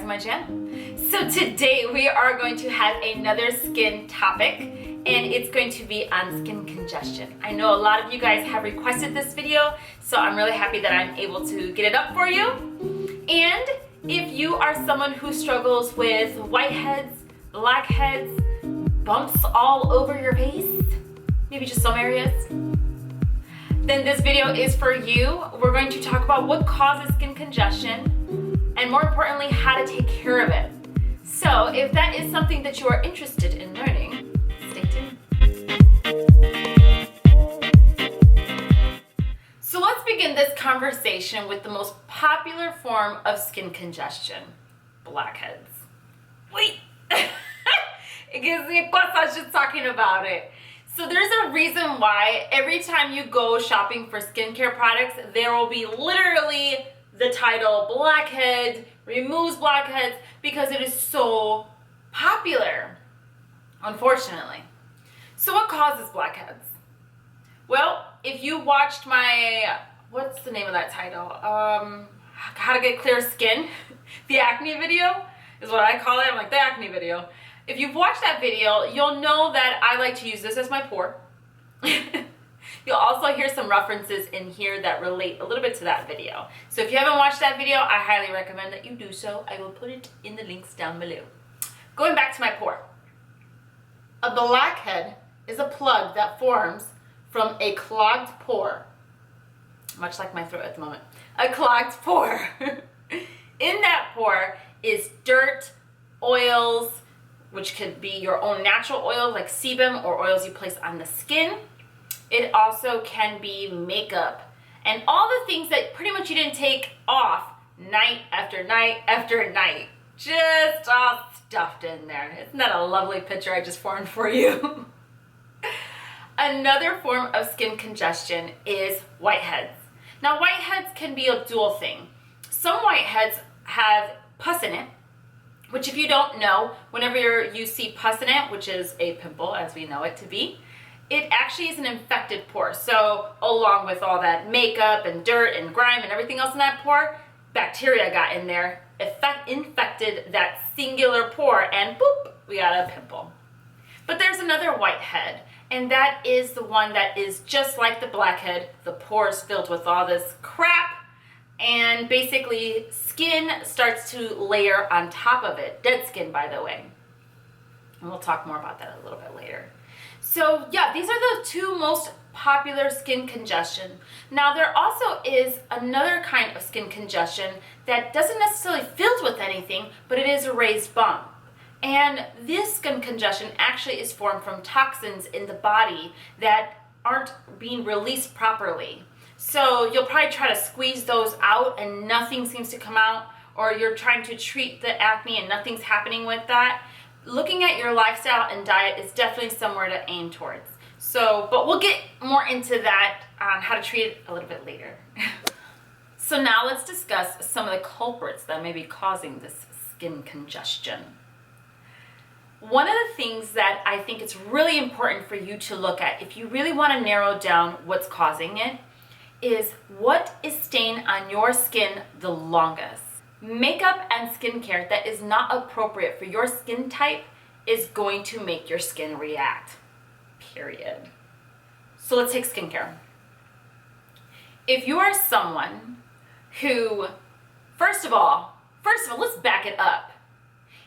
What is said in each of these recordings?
to my channel. So today we are going to have another skin topic, and it's going to be on skin congestion. I know a lot of you guys have requested this video, so I'm really happy that I'm able to get it up for you. And if you are someone who struggles with whiteheads, blackheads, bumps all over your face, maybe just some areas, then this video is for you. We're going to talk about what causes skin congestion and, more importantly, how to take care of it. So if that is something that you are interested in learning, stay tuned. So let's begin this conversation with the most popular form of skin congestion, blackheads. Wait, it gives me cosas just talking about it. So there's a reason why every time you go shopping for skincare products, there will be literally the title Blackhead removes blackheads, because it is so popular, unfortunately. So what causes blackheads? Well, if you watched my, what's the name of that title? How to get clear skin, the acne video is what I call it. I'm like, the acne video. If you've watched that video, you'll know that I like to use this as my pour. You'll also hear some references in here that relate a little bit to that video. So if you haven't watched that video, I highly recommend that you do so. I will put it in the links down below. Going back to my pour. A blackhead is a plug that forms from a clogged pore, much like my throat at the moment. A clogged pore. In that pore is dirt, oils, which could be your own natural oils like sebum or oils you place on the skin. It also can be makeup and all the things that pretty much you didn't take off night after night after night. Just all stuffed in there. Isn't that a lovely picture I just formed for you? Another form of skin congestion is whiteheads. Now whiteheads can be a dual thing. Some whiteheads have pus in it, which if you don't know, whenever you see pus in it, which is a pimple as we know it to be, it actually is an infected pore. So along with all that makeup and dirt and grime and everything else in that pore, bacteria got in there, infected that singular pore, and boop, we got a pimple. But there's another whitehead, and that is the one that is just like the blackhead. The pores filled with all this crap, and basically skin starts to layer on top of it. Dead skin, by the way. And we'll talk more about that a little bit later. So yeah, these are the two most popular skin congestion. Now there also is another kind of skin congestion that doesn't necessarily filled with anything, but it is a raised bump. And this skin congestion actually is formed from toxins in the body that aren't being released properly. So you'll probably try to squeeze those out and nothing seems to come out, or you're trying to treat the acne and nothing's happening with that. Looking at your lifestyle and diet is definitely somewhere to aim towards. So, but we'll get more into that on how to treat it a little bit later. So now let's discuss some of the culprits that may be causing this skin congestion. One of the things that I think it's really important for you to look at, if you really want to narrow down what's causing it, is what is staying on your skin the longest. Makeup and skincare that is not appropriate for your skin type is going to make your skin react, period. So let's take skincare. If you are someone who, first of all, let's back it up.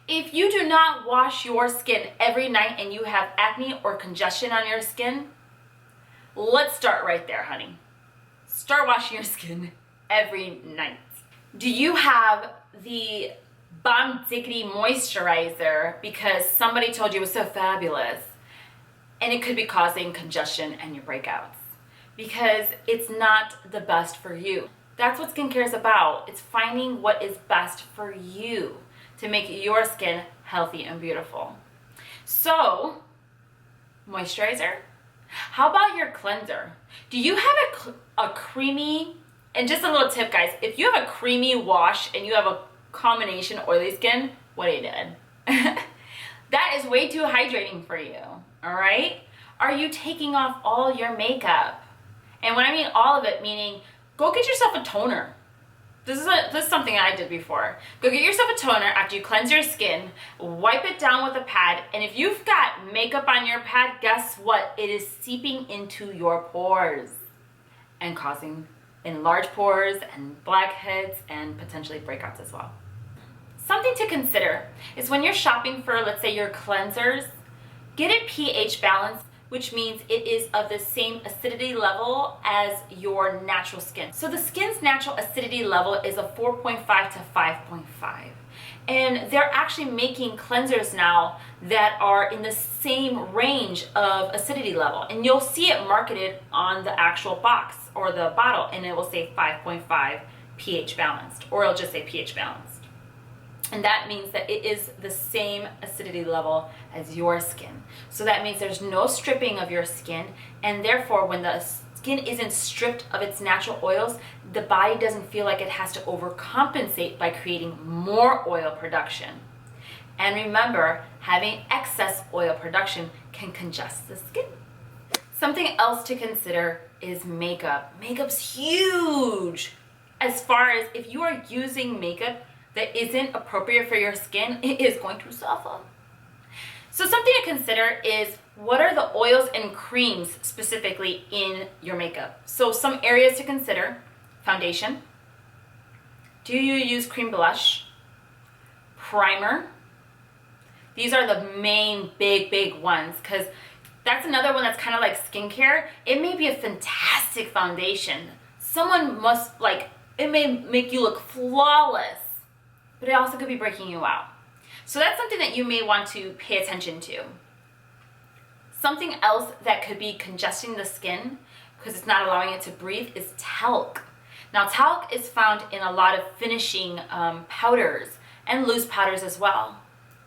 If you do not wash your skin every night and you have acne or congestion on your skin, let's start right there, honey. Start washing your skin every night. Do you have the bomb diggity moisturizer because somebody told you it was so fabulous, and it could be causing congestion and your breakouts because it's not the best for you? That's what skincare is about. It's finding what is best for you to make your skin healthy and beautiful. So, moisturizer. How about your cleanser? Do you have a creamy, and just a little tip guys, if you have a creamy wash and you have a combination oily skin, what are you doing? That is way too hydrating for you, all right? Are you taking off all your makeup? And when I mean all of it, meaning go get yourself a toner. This is something I did before. Go get yourself a toner after you cleanse your skin, wipe it down with a pad, and if you've got makeup on your pad, guess what? It is seeping into your pores and causing enlarged pores and blackheads and potentially breakouts as well. Something to consider is when you're shopping for, let's say, your cleansers, get it pH balanced, which means it is of the same acidity level as your natural skin. So the skin's natural acidity level is a 4.5 to 5.5. And they're actually making cleansers now that are in the same range of acidity level. And you'll see it marketed on the actual box or the bottle, and it will say 5.5 pH balanced, or it'll just say pH balanced. And that means that it is the same acidity level as your skin. So that means there's no stripping of your skin, and therefore when the skin isn't stripped of its natural oils, the body doesn't feel like it has to overcompensate by creating more oil production. And remember, having excess oil production can congest the skin. Something else to consider is makeup. Makeup's huge. As far as if you are using makeup that isn't appropriate for your skin, it is going to suffer. So something to consider is, what are the oils and creams specifically in your makeup? So some areas to consider: foundation. Do you use cream blush? Primer. These are the main big ones, because that's another one that's kind of like skincare. It may be a fantastic foundation. Someone must, like, it may make you look flawless, but it also could be breaking you out. So that's something that you may want to pay attention to. Something else that could be congesting the skin because it's not allowing it to breathe is talc. Now, talc is found in a lot of finishing powders and loose powders as well.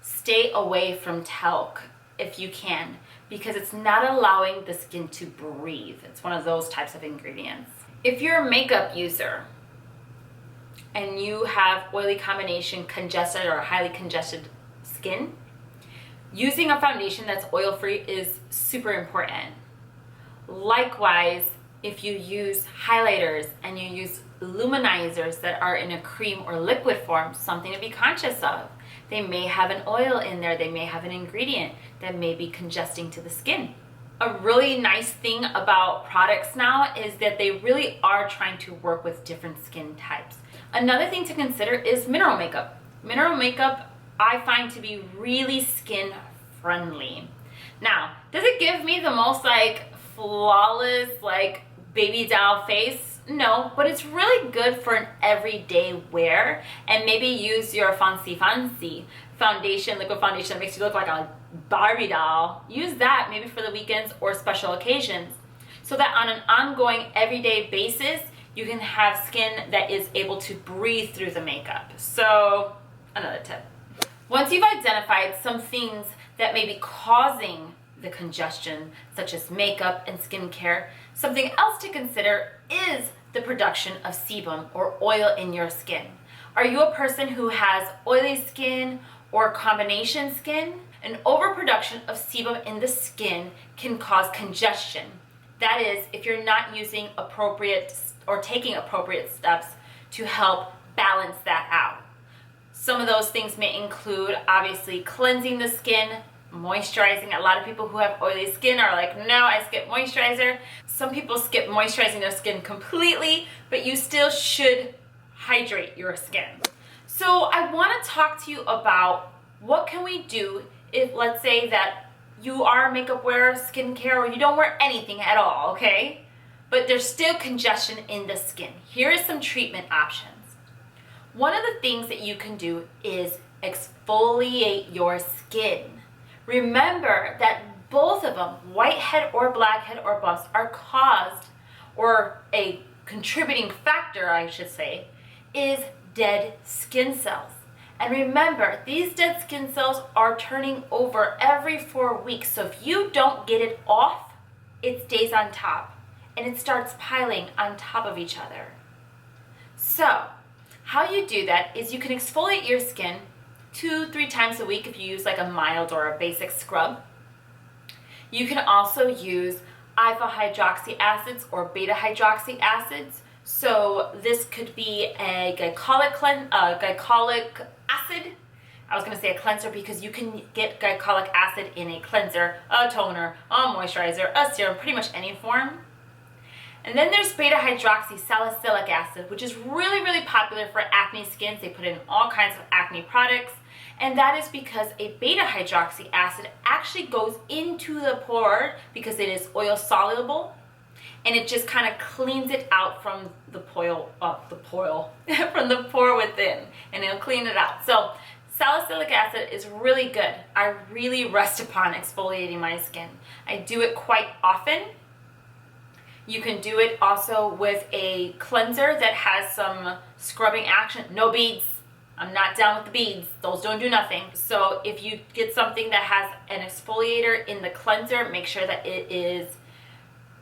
Stay away from talc if you can, because it's not allowing the skin to breathe. It's one of those types of ingredients. If you're a makeup user and you have oily combination, congested or highly congested skin, using a foundation that's oil-free is super important. Likewise, if you use highlighters and you use luminizers that are in a cream or liquid form, something to be conscious of. They may have an oil in there, they may have an ingredient that may be congesting to the skin. A really nice thing about products now is that they really are trying to work with different skin types. Another thing to consider is mineral makeup. Mineral makeup I find to be really skin friendly. Now, does it give me the most like flawless like baby doll face? No, but it's really good for an everyday wear, and maybe use your fancy foundation, liquid foundation that makes you look like a Barbie doll. Use that maybe for the weekends or special occasions, so that on an ongoing everyday basis you can have skin that is able to breathe through the makeup. So another tip. Once you've identified some things that may be causing the congestion, such as makeup and skincare, something else to consider is the production of sebum or oil in your skin. Are you a person who has oily skin or combination skin? An overproduction of sebum in the skin can cause congestion. That is, if you're not using appropriate or taking appropriate steps to help balance that out. Some of those things may include, obviously, cleansing the skin, moisturizing. A lot of people who have oily skin are like, no, I skip moisturizer. Some people skip moisturizing their skin completely, but you still should hydrate your skin. So I want to talk to you about what can we do if, let's say that you are a makeup wearer, skincare, or you don't wear anything at all, okay? But there's still congestion in the skin. Here are some treatment options. One of the things that you can do is exfoliate your skin. Remember that both of them, whitehead or blackhead or bumps, are caused, or a contributing factor, I should say, is dead skin cells. And remember, these dead skin cells are turning over every 4 weeks. So if you don't get it off, it stays on top and it starts piling on top of each other. So how you do that is you can exfoliate your skin 2-3 times a week if you use like a mild or a basic scrub. You can also use alpha hydroxy acids or beta hydroxy acids So this could be a glycolic acid. I was going to say a cleanser because you can get glycolic acid in a cleanser, a toner, a moisturizer, a serum, pretty much any form. And then there's beta-hydroxy salicylic acid, which is really, really popular for acne skins. They put it in all kinds of acne products. And that is because a beta-hydroxy acid actually goes into the pore because it is oil soluble. And it just kind of cleans it out from the pore, from the pore within. And it'll clean it out. So salicylic acid is really good. I really rest upon exfoliating my skin. I do it quite often. You can do it also with a cleanser that has some scrubbing action. No beads. I'm not down with the beads. Those don't do nothing. So if you get something that has an exfoliator in the cleanser, make sure that it is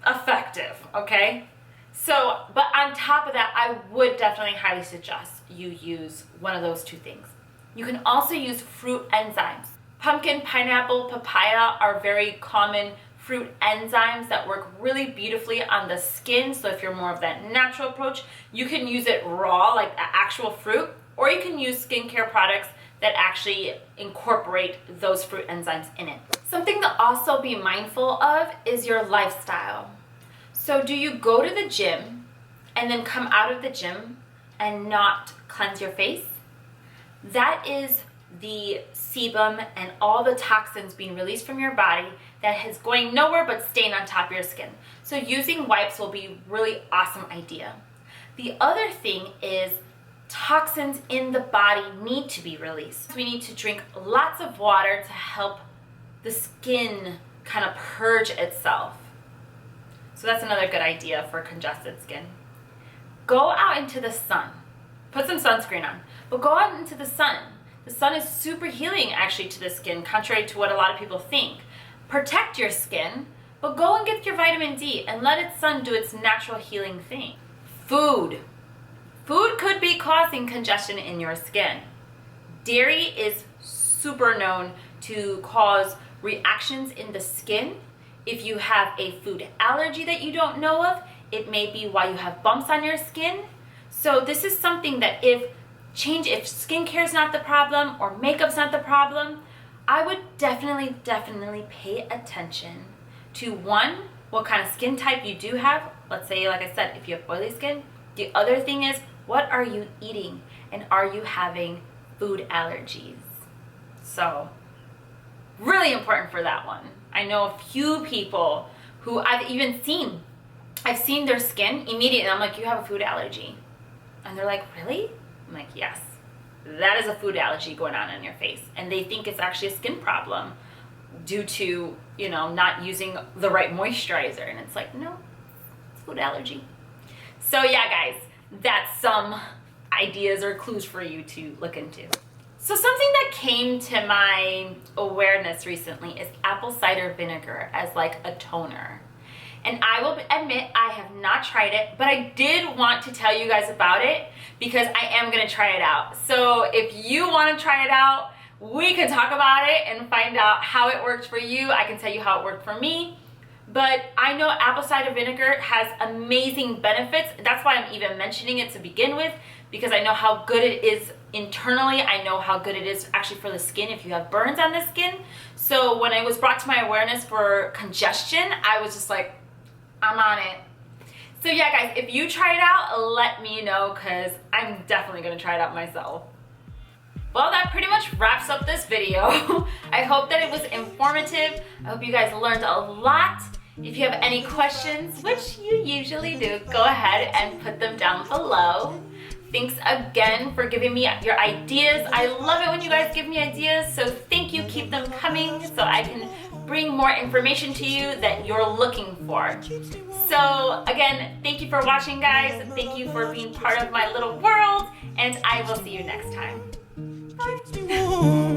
effective, okay? So, but on top of that, I would definitely highly suggest you use one of those two things. You can also use fruit enzymes. Pumpkin, pineapple, papaya are very common fruit enzymes that work really beautifully on the skin. So if you're more of that natural approach, you can use it raw, like actual fruit, or you can use skincare products that actually incorporate those fruit enzymes in it. Something to also be mindful of is your lifestyle. So do you go to the gym and then come out of the gym and not cleanse your face? That is the sebum and all the toxins being released from your body that is going nowhere but staying on top of your skin. So using wipes will be a really awesome idea. The other thing is toxins in the body need to be released. We need to drink lots of water to help the skin kind of purge itself. So that's another good idea for congested skin. Go out into the sun. Put some sunscreen on, but go out into the sun. The sun is super healing actually to the skin, contrary to what a lot of people think. Protect your skin, but go and get your vitamin D and let its sun do its natural healing thing. Food. Food could be causing congestion in your skin. Dairy is super known to cause reactions in the skin. If you have a food allergy that you don't know of, it may be why you have bumps on your skin. So this is something that if skincare is not the problem or makeup's not the problem, I would definitely pay attention to one, what kind of skin type you do have. Let's say, like I said, if you have oily skin. The other thing is, what are you eating? And are you having food allergies? So, really important for that one. I know a few people who I've seen their skin immediately. I'm like, you have a food allergy. And they're like, really? I'm like, yes. That is a food allergy going on in your face. And they think it's actually a skin problem due to, not using the right moisturizer. And it's like, no, it's food allergy. So yeah, guys, that's some ideas or clues for you to look into. So something that came to my awareness recently is apple cider vinegar as like a toner. And I will admit I have not tried it, but I did want to tell you guys about it because I am going to try it out. So if you want to try it out, we can talk about it and find out how it worked for you. I can tell you how it worked for me. But I know apple cider vinegar has amazing benefits. That's why I'm even mentioning it to begin with, because I know how good it is internally. I know how good it is actually for the skin if you have burns on the skin. So when it was brought to my awareness for congestion, I was just like, I'm on it. So yeah, guys, if you try it out, let me know because I'm definitely going to try it out myself. Well, that pretty much wraps up this video. I hope that it was informative. I hope you guys learned a lot. If you have any questions, which you usually do, go ahead and put them down below. Thanks again for giving me your ideas. I love it when you guys give me ideas, so thank you. Keep them coming so I can bring more information to you that you're looking for. So again, thank you for watching, guys. Thank you for being part of my little world, and I will see you next time. Bye.